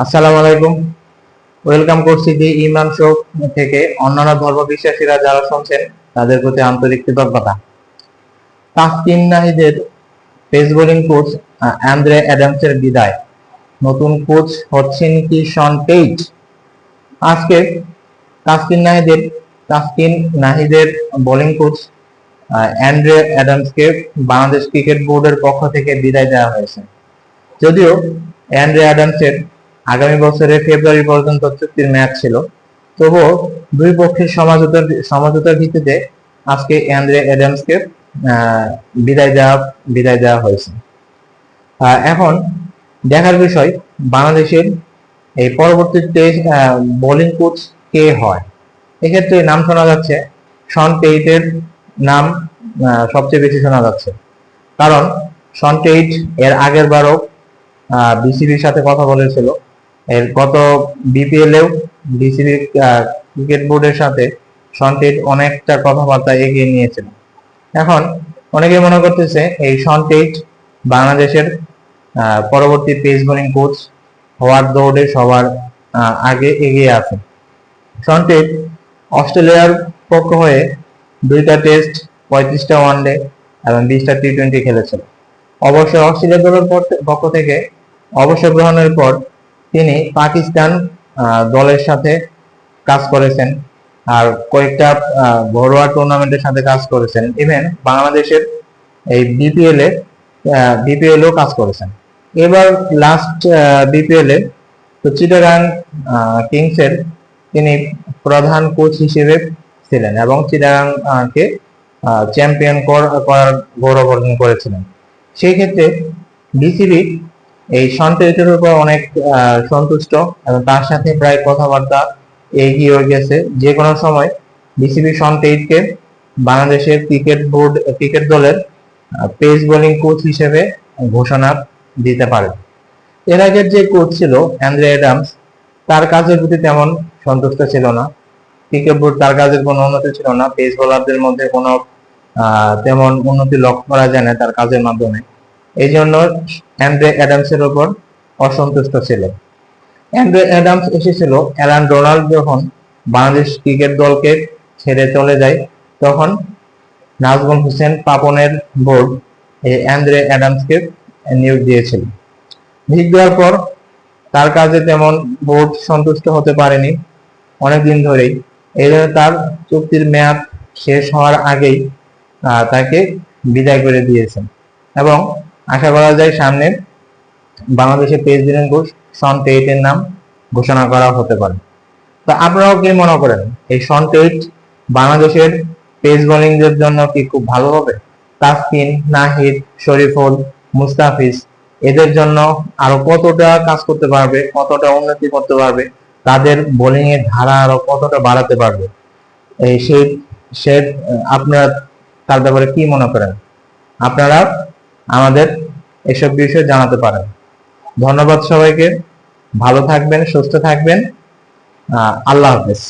আসসালামু আলাইকুম। ওয়েলকাম করছি দি ইমরান শো থেকে। অন্যান্য ধর্মবিশ্বাসীরা যারা শুনছেন তাদের প্রতি আন্তরিক কৃতজ্ঞতা। তাসকিন নাহিদের পেস বোলিং কোচ অ্যান্দ্রে অ্যাডামসের বিদায়, নতুন কোচ হচ্ছেন কি শন টেইট? আজকে তাসকিন নাহিদের বোলিং কোচ অ্যান্দ্রে অ্যাডামসকে বাংলাদেশ ক্রিকেট বোর্ডের পক্ষ থেকে বিদায় দেওয়া হয়েছে। যদিও অ্যান্ড্রে অ্যাডামসের আগামী বছরের ফেব্রুয়ারি পর্যন্ত চুক্তির মেয়াদ ছিল, তবুও দুই পক্ষের সমঝোতার ভিত্তিতে আজকে অ্যান্ড্রে অ্যাডামসকে বিদায় দেওয়া হয়েছে। এখন দেখার বিষয় বাংলাদেশের এই পরবর্তী বোলিং কোচ কে হয়। এক্ষেত্রে নাম শোনা যাচ্ছে শন টেইটের নাম সবচেয়ে বেশি শোনা যাচ্ছে, কারণ শন টেইট এর আগের বারও বিসিবির সাথে কথা বলেছিল। এর গত বিপিএলেও বিসিবি ক্রিকেট বোর্ডের সাথে শন টেইট অনেকটা কথাবার্তা এগিয়ে নিয়েছিল। এখন অনেকে মনে করতেছে এই শন টেইট বাংলাদেশের পরবর্তী পেস বোলিং কোচ হওয়ার দৌড়ে সবার আগে এগিয়ে আছে। শন টেইট অস্ট্রেলিয়ার পক্ষ হয়ে 2টা টেস্ট, 35টা ওয়ানডে এবং 20টা টি-20 খেলেছিল। অবশ্য অস্ট্রেলিয়া দলের পক্ষ থেকে অবসর গ্রহণের পর তিনি পাকিস্তান দলের সাথে কাজ করেছেন, আর কয়েকটা ঘরোয়া টুর্নামেন্টের সাথে কাজ করেছেন। ইভেন বাংলাদেশের এই বিপিএলও কাজ করেছেন। এবার লাস্ট বিপিএলে তো চিটাগাং কিংসের তিনি প্রধান কোচ হিসেবে ছিলেন এবং চিটাগাংকে চ্যাম্পিয়ন করার গৌরব অর্জন করেছিলেন। সেই ক্ষেত্রে বিসিবি এই শন টেইটের উপর অনেক সন্তুষ্ট এবং তার সাথে প্রায় কথাবার্তা এগিয়ে গেছে। যে কোনো সময় বিসিবি শন টেইটকে বাংলাদেশের ক্রিকেট দলের পেস বোলিং কোচ হিসেবে ঘোষণা দিতে পারে। এর আগের যে কোচ ছিল অ্যান্দ্রে অ্যাডামস, তার কাজের প্রতি তেমন সন্তুষ্ট ছিল না। ক্রিকেট বোর্ড তার কাজের কোনো উন্নতি ছিল না। পেস বোলারদের মধ্যে কোনো তেমন উন্নতি লক্ষ্য করা যায় না তার কাজের মাধ্যমে। এই জন্য অ্যান্ড্রে অ্যাডামসের উপর অসন্তুষ্ট ছিল। অ্যান্ড্রে অ্যাডামস এসেছিল অ্যালান ডোনাল্ড যখন বাংলাদেশ ক্রিকেট দলকে ছেড়ে চলে যায়, তখন নাজমুল হোসেন পাপনের বোর্ড এই অ্যান্ড্রে অ্যাডামসকে নিয়োগ দিয়েছিল। নিয়োগ দেওয়ার পর তার কাজে তেমন বোর্ড সন্তুষ্ট হতে পারেনি অনেকদিন ধরেই। এই জন্য তার চুক্তির মেয়াদ শেষ হওয়ার আগেই তাকে বিদায় করে দিয়েছেন এবং আশা করা যায় সামনে বাংলাদেশের পেস বোলিং কোচ শন টেইটের নাম ঘোষণা করা হতে পারে। তো আপনারাও কি মনে করেন, এই শন টেইট বাংলাদেশের পেস বোলিংদের জন্য কি খুব ভালো হবে? তাসকিন, নাহিদ, শরীফুল, মুস্তাফিজ এদের জন্য আরো কতটা কাজ করতে পারবে, কতটা উন্নতি করতে পারবে, তাদের বোলিং এর ধারা আরো কতটা বাড়াতে পারবে, এই সে আপনারা তার ব্যাপারে কি মনে করেন? আপনারা আমাদের এসব বিষয়ে জানাতে পারেন। ধন্যবাদ সবাইকে। ভালো থাকবেন, সুস্থ থাকবেন। আল্লাহ হাফেজ।